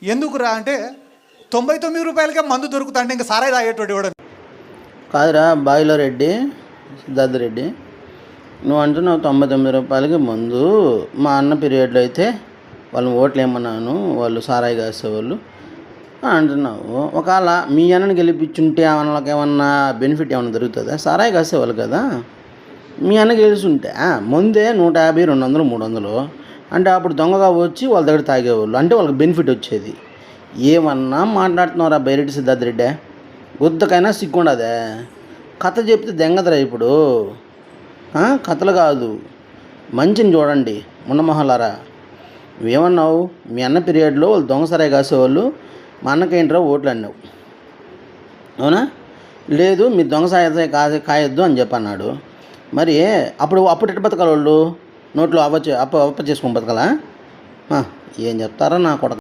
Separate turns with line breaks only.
ఎందుకురా అంటే 99 రూపాయలకే మందు దొరుకుతాంటే ఇంకా సారాయి తాగేటోడు ఇవ్వడం
కాదురా బాయిలో రెడ్డి, సిద్ధార్థ రెడ్డి, నువ్వు అంటున్నావు 99 రూపాయలకి మందు. మా అన్న పీరియడ్లో అయితే వాళ్ళని ఓట్లు ఏమన్నాను, వాళ్ళు సారాయి కాసేవాళ్ళు అంటున్నావు. ఒకవేళ మీ అన్నని గెలిపించుంటే వాళ్ళకి ఏమన్నా బెనిఫిట్ ఏమన్నా దొరుకుతుందా? సారాయి కాసేవాళ్ళు కదా. మీ అన్న గెలుచుంటే ముందే 150, 200, 300 అంటే అప్పుడు దొంగగా వచ్చి వాళ్ళ దగ్గర తాగేవాళ్ళు, అంటే వాళ్ళకి బెనిఫిట్ వచ్చేది. ఏమన్నా మాట్లాడుతున్నారా బైరెడ్డి సిద్ధార్థ రెడ్డి? గుద్దకైనా సిగ్గుండదే. కథ చెప్తే దెంగదరా ఇప్పుడు. కథలు కాదు, మంచిని చూడండి మున్నమొహలారా. నువ్వేమన్నావు? మీ అన్న పీరియడ్లో వాళ్ళు దొంగ సరాయి కాసేవాళ్ళు, మా అన్నకేంట్రా ఓట్లు అన్నావు, అవునా? లేదు, మీరు దొంగ సాయి కాయొద్దు అని చెప్పన్నాడు. మరి అప్పుడు ఎట్టు బతకాలి వాళ్ళు? నోట్లో అప్ప చేసుకొని బతకాలా? ఏం చెప్తారా నా కొడుకు?